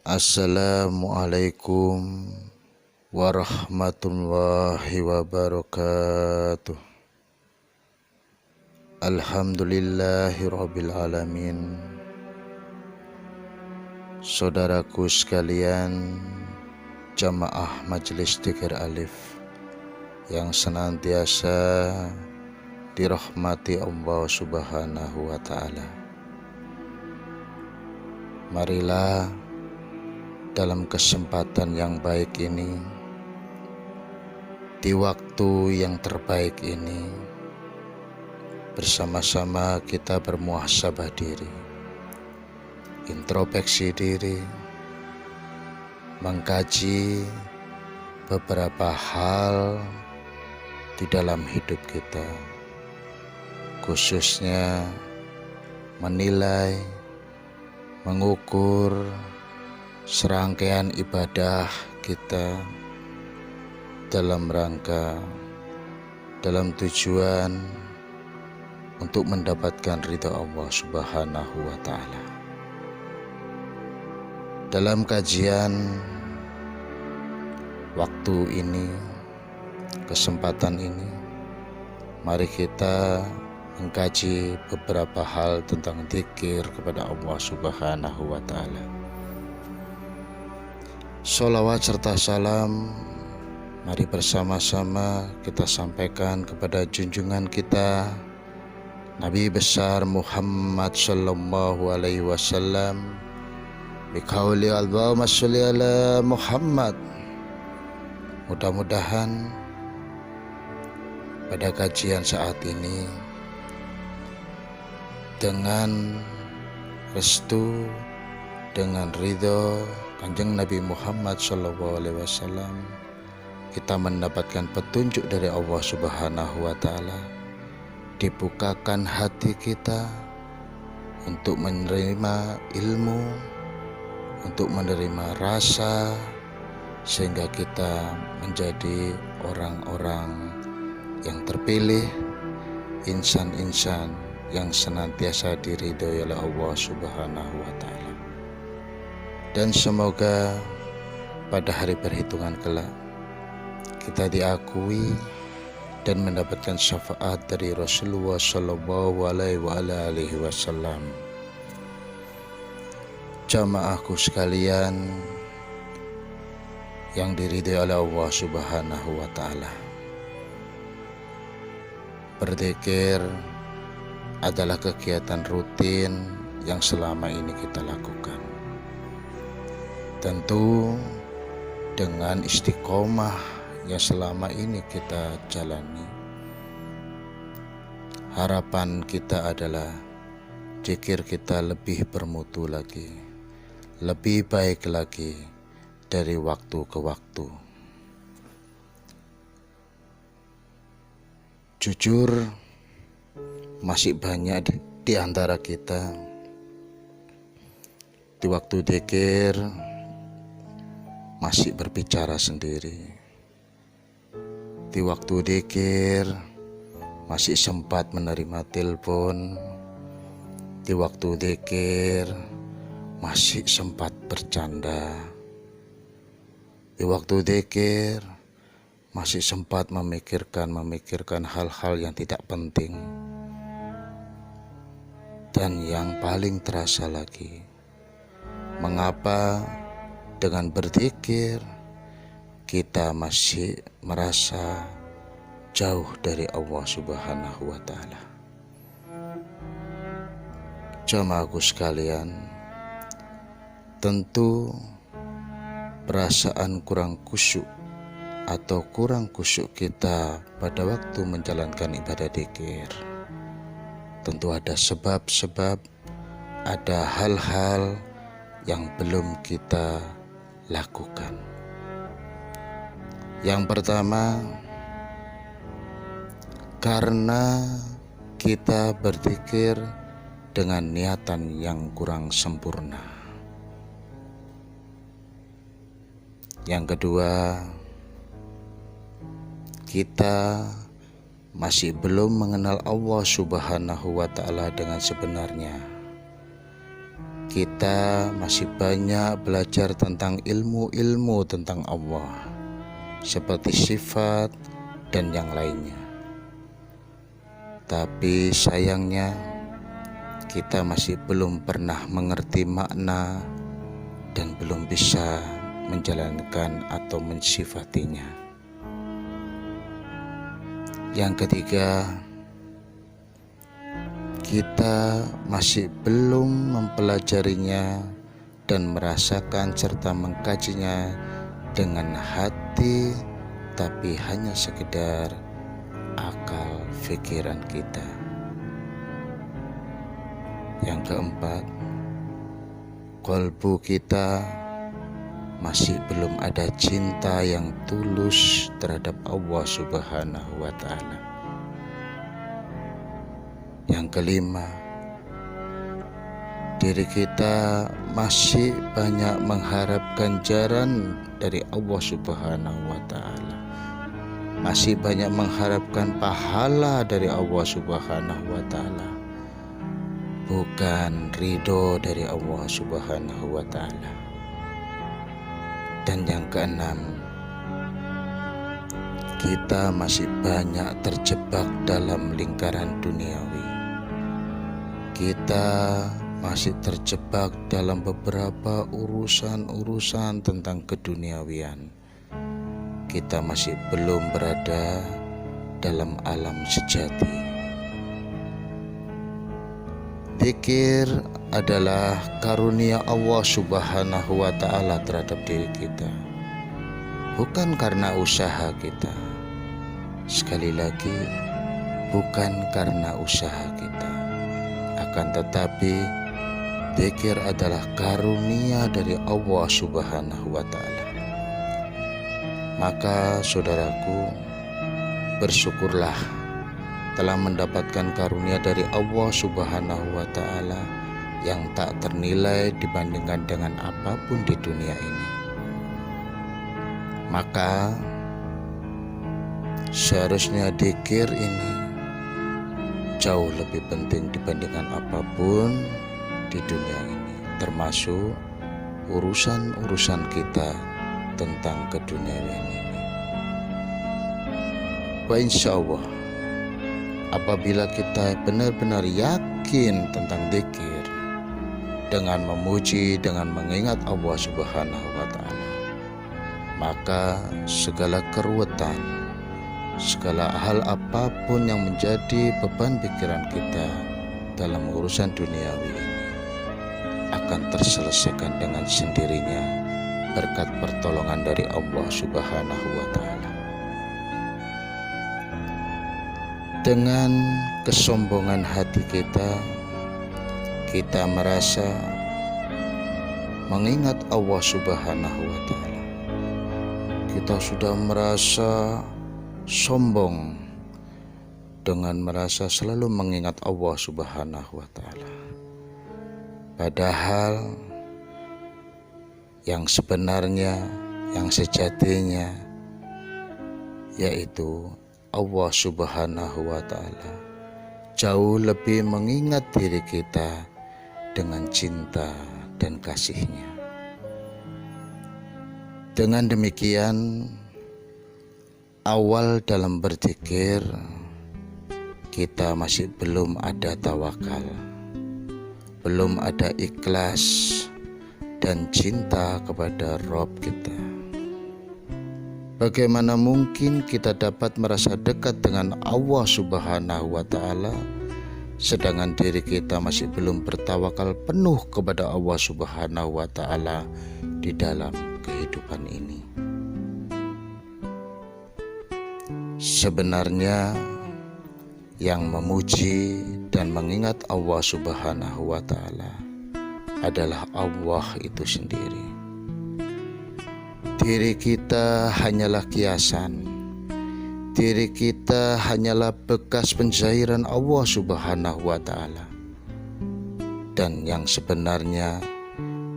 Assalamualaikum warahmatullahi wabarakatuh. Alhamdulillahi alamin. Saudaraku sekalian, jamaah Majelis Dzikir Alif yang senantiasa dirahmati Allah Subhanahu wa Ta'ala, marilah dalam kesempatan yang baik ini, di waktu yang terbaik ini, bersama-sama kita bermuhasabah diri, introspeksi diri, mengkaji beberapa hal di dalam hidup kita, khususnya menilai, mengukur serangkaian ibadah kita dalam tujuan untuk mendapatkan ridha Allah Subhanahu wa Ta'ala. Dalam kajian waktu ini, kesempatan ini, mari kita mengkaji beberapa hal tentang dzikir kepada Allah Subhanahu wa Ta'ala. Sholawat serta salam mari bersama-sama kita sampaikan kepada junjungan kita Nabi besar Muhammad sallallahu alaihi wasallam. Biqauli Allahumma sholli ala Muhammad. Mudah-mudahan pada kajian saat ini, dengan restu, dengan ridho Kanjeng Nabi Muhammad SAW, kita mendapatkan petunjuk dari Allah Subhanahu wa Ta'ala. Dibukakan hati kita untuk menerima ilmu, untuk menerima rasa, sehingga kita menjadi orang-orang yang terpilih, insan-insan yang senantiasa diridhoi oleh Allah Subhanahu wa Ta'ala. Dan semoga pada hari perhitungan kelak kita diakui dan mendapatkan syafaat dari Rasulullah sallallahu alaihi wasallam. Jamaahku sekalian yang diridhoi oleh Allah Subhanahu wa Ta'ala, berzikir adalah kegiatan rutin yang selama ini kita lakukan. Tentu dengan istiqomah yang selama ini kita jalani. Harapan kita adalah zikir kita lebih bermutu lagi, lebih baik lagi dari waktu ke waktu. Jujur, masih banyak di antara kita di waktu zikir masih berbicara sendiri. Di waktu zikir masih sempat menerima telepon. Di waktu zikir masih sempat bercanda. Di waktu zikir masih sempat memikirkan hal-hal yang tidak penting. Dan yang paling terasa lagi, mengapa dengan berzikir kita masih merasa jauh dari Allah Subhanahu wa Ta'ala. Jamaahku sekalian, tentu perasaan kurang khusyuk atau kurang khusyuk kita pada waktu menjalankan ibadah zikir, tentu ada sebab-sebab, ada hal-hal yang belum kita lakukan. Yang pertama, karena kita berzikir dengan niatan yang kurang sempurna. Yang kedua, kita masih belum mengenal Allah Subhanahu wa Ta'ala dengan sebenarnya. kita masih banyak belajar tentang ilmu-ilmu tentang Allah, seperti sifat dan yang lainnya. Tapi sayangnya kita masih belum pernah mengerti makna dan belum bisa menjalankan atau mensifatinya. Yang ketiga, kita masih belum mempelajarinya dan merasakan serta mengkajinya dengan hati, tapi hanya sekedar akal pikiran kita. Yang keempat, kalbu kita masih belum ada cinta yang tulus terhadap Allah Subhanahu wa Ta'ala. Yang kelima, diri kita masih banyak mengharap ganjaran dari Allah Subhanahu wa Ta'ala, masih banyak mengharapkan pahala dari Allah Subhanahu wa Ta'ala, bukan ridho dari Allah Subhanahu wa Ta'ala. Dan yang keenam, kita masih banyak terjebak dalam lingkaran duniawi. Kita masih terjebak dalam beberapa urusan-urusan tentang keduniawian. Kita masih belum berada dalam alam sejati. Dzikir adalah karunia Allah Subhanahu wa Ta'ala terhadap diri kita, bukan karena usaha kita. Sekali lagi, bukan karena usaha kita, akan tetapi dzikir adalah karunia dari Allah Subhanahu wa Ta'ala. Maka saudaraku, bersyukurlah telah mendapatkan karunia dari Allah Subhanahu wa Ta'ala yang tak ternilai dibandingkan dengan apapun di dunia ini. Maka seharusnya dzikir ini jauh lebih penting dibandingkan apapun di dunia ini, termasuk urusan-urusan kita tentang keduniawian ini. Wa insya Allah, apabila kita benar-benar yakin tentang dzikir, dengan memuji, dengan mengingat Allah Subhanahu wa Ta'ala, maka segala keruwetan, segala hal apapun yang menjadi beban pikiran kita dalam urusan duniawi ini akan terselesaikan dengan sendirinya berkat pertolongan dari Allah Subhanahu wa Ta'ala. Dengan kesombongan hati kita merasa mengingat Allah Subhanahu wa Ta'ala, kita sudah merasa sombong dengan merasa selalu mengingat Allah Subhanahu wa Ta'ala. Padahal yang sebenarnya, yang sejatinya, yaitu Allah Subhanahu wa Ta'ala jauh lebih mengingat diri kita dengan cinta dan kasih-Nya. Dengan demikian, awal dalam berzikir kita masih belum ada tawakal, belum ada ikhlas dan cinta kepada Rabb kita. Bagaimana mungkin kita dapat merasa dekat dengan Allah Subhanahu wa Ta'ala sedangkan diri kita masih belum bertawakal penuh kepada Allah Subhanahu wa Ta'ala di dalam kehidupan ini? Sebenarnya yang memuji dan mengingat Allah Subhanahu wa Ta'ala adalah Allah itu sendiri. Diri kita hanyalah kiasan, diri kita hanyalah bekas pencairan Allah Subhanahu wa Ta'ala. Dan yang sebenarnya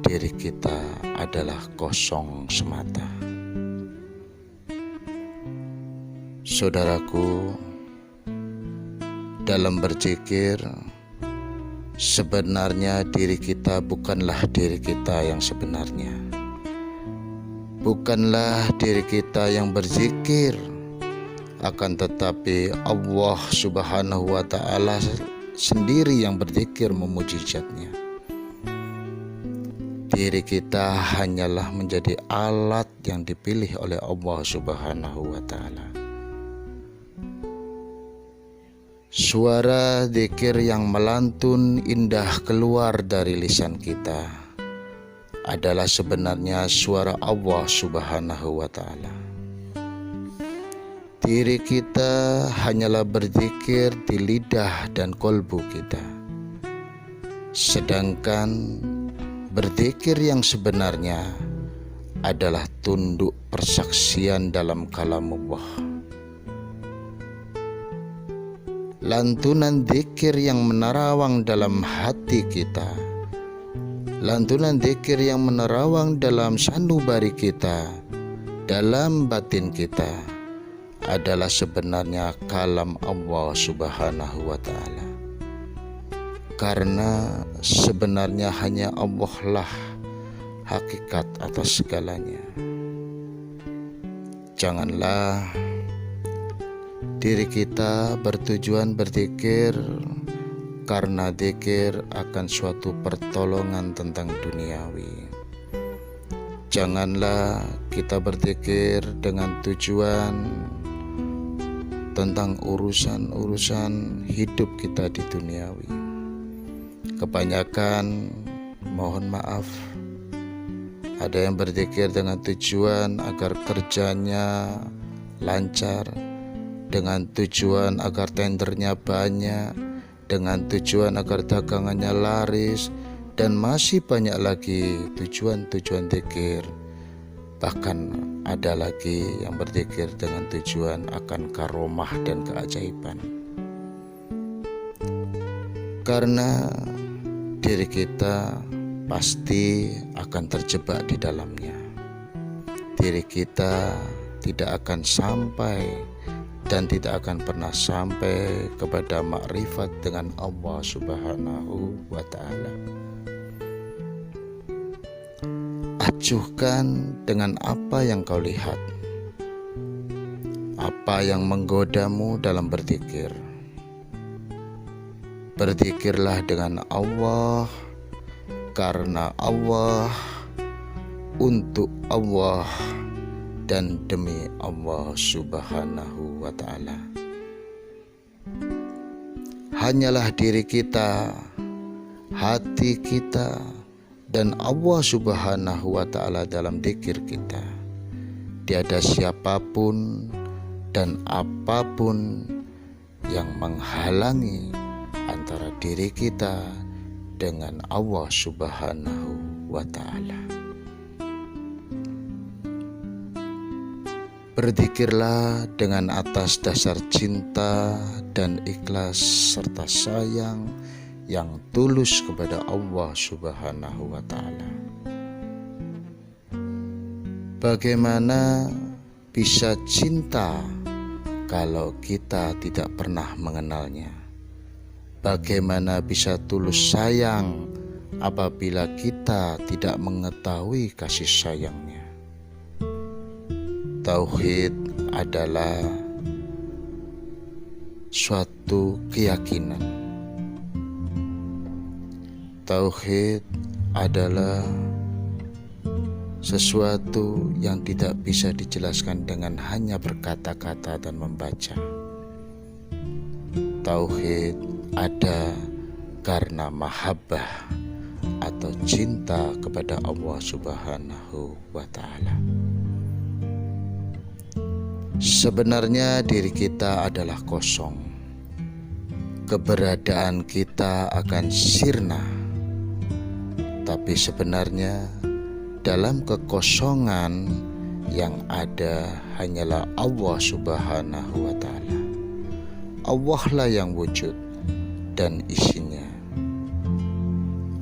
diri kita adalah kosong semata. Saudaraku, dalam berzikir Sebenarnya diri kita bukanlah diri kita yang sebenarnya. Bukanlah diri kita yang berzikir, akan tetapi Allah Subhanahu wa Ta'ala sendiri yang berzikir memuji Zat-Nya. Diri kita hanyalah menjadi alat yang dipilih oleh Allah Subhanahu wa Ta'ala. Suara zikir yang melantun indah keluar dari lisan kita adalah sebenarnya suara Allah Subhanahu wa Ta'ala. Diri kita hanyalah berzikir di lidah dan kolbu kita. Sedangkan berzikir yang sebenarnya adalah tunduk persaksian dalam kalamullah. Lantunan zikir yang menerawang dalam hati kita, lantunan zikir yang menerawang dalam sanubari kita, dalam batin kita, adalah sebenarnya kalam Allah Subhanahu wa Ta'ala. Karena sebenarnya hanya Allah lah hakikat atas segalanya. Janganlah diri kita bertujuan berzikir karena zikir akan suatu pertolongan tentang duniawi. Janganlah kita berzikir dengan tujuan tentang urusan-urusan hidup kita di duniawi. Kebanyakan, mohon maaf, ada yang berzikir dengan tujuan agar kerjanya lancar, dengan tujuan agar tendernya banyak, dengan tujuan agar dagangannya laris, dan masih banyak lagi tujuan-tujuan zikir. Bahkan ada lagi yang berzikir dengan tujuan akan karomah dan keajaiban. Karena diri kita pasti akan terjebak di dalamnya. Diri kita tidak akan sampai dan tidak akan pernah sampai kepada makrifat dengan Allah Subhanahu wa Ta'ala. Acuhkan dengan apa yang kau lihat, apa yang menggodamu dalam berzikir. Berzikirlah dengan Allah, karena Allah, untuk Allah, dan demi Allah Subhanahu wa Ta'ala. Hanyalah diri kita, hati kita, dan Allah Subhanahu wa Ta'ala dalam zikir kita. Tiada siapapun dan apapun yang menghalangi antara diri kita dengan Allah Subhanahu wa Ta'ala. Berzikirlah dengan atas dasar cinta dan ikhlas serta sayang yang tulus kepada Allah Subhanahu wa Ta'ala. Bagaimana bisa cinta kalau kita tidak pernah mengenalnya? Bagaimana bisa tulus sayang apabila kita tidak mengetahui kasih sayangnya? Tauhid adalah suatu keyakinan. Tauhid adalah sesuatu yang tidak bisa dijelaskan dengan hanya berkata-kata dan membaca. Tauhid ada karena mahabbah atau cinta kepada Allah Subhanahu wa Ta'ala. Sebenarnya diri kita adalah kosong. Keberadaan kita akan sirna. Tapi sebenarnya dalam kekosongan yang ada hanyalah Allah Subhanahu wa Ta'ala. Allah lah yang wujud dan isinya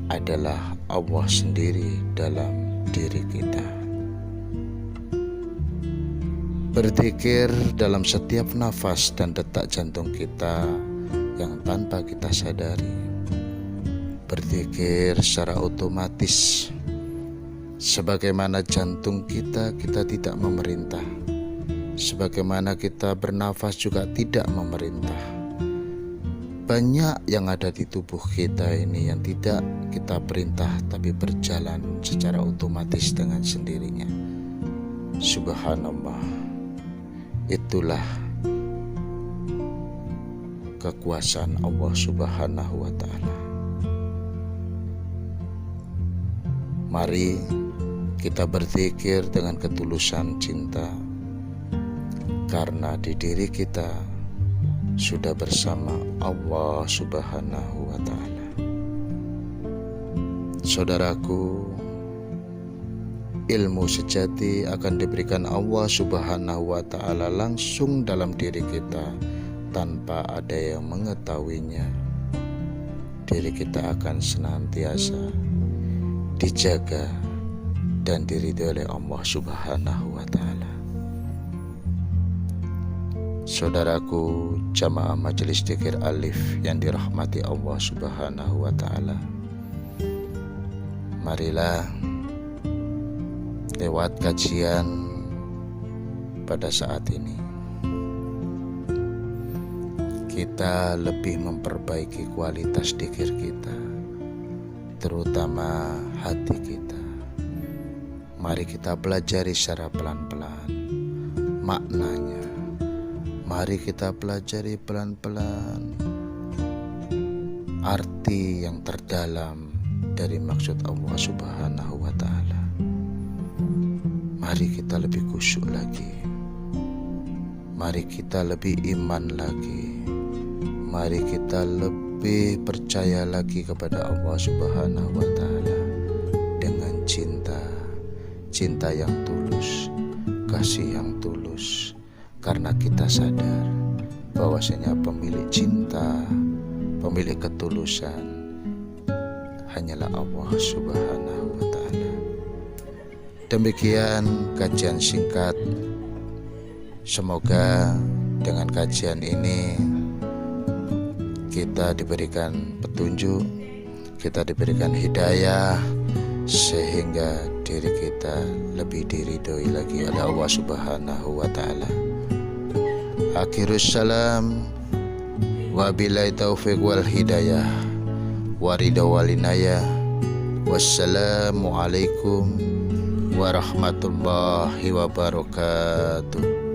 adalah Allah sendiri dalam diri kita. Berzikir dalam setiap nafas dan detak jantung kita yang tanpa kita sadari. berzikir secara otomatis. Sebagaimana jantung kita tidak memerintah. Sebagaimana kita bernafas juga tidak memerintah. Banyak yang ada di tubuh kita ini yang tidak kita perintah, tapi berjalan secara otomatis dengan sendirinya. Subhanallah, itulah kekuasaan Allah Subhanahu wa Ta'ala. Mari kita berzikir dengan ketulusan cinta, karena di diri kita sudah bersama Allah Subhanahu wa Ta'ala. Saudaraku, ilmu sejati akan diberikan Allah Subhanahu wa Ta'ala langsung dalam diri kita tanpa ada yang mengetahuinya. Diri kita akan senantiasa dijaga dan diridhoi oleh Allah Subhanahu wa Ta'ala. Saudaraku, jamaah Majelis Dzikir Alif yang dirahmati Allah Subhanahu wa Ta'ala, marilah lewat kajian pada saat ini kita lebih memperbaiki kualitas dzikir kita, terutama hati kita. Mari kita pelajari secara pelan-pelan maknanya. Mari kita pelajari pelan-pelan arti yang terdalam dari maksud Allah Subhanahu wa Ta'ala. Mari kita lebih khusyuk lagi. Mari kita lebih iman lagi. Mari kita lebih percaya lagi kepada Allah Subhanahu wa Ta'ala dengan cinta yang tulus, kasih yang tulus. Karena kita sadar bahwasanya pemilik cinta, pemilik ketulusan hanyalah Allah Subhanahu wa Ta'ala. Demikian kajian singkat. Semoga dengan kajian ini kita diberikan petunjuk, kita diberikan hidayah, sehingga diri kita lebih diridhoi lagi oleh Allah Subhanahu wa Ta'ala. Akhirus salam, wabillahi taufiq wal hidayah, waridha walinayah. Wassalamualaikum warahmatullahi wabarakatuh.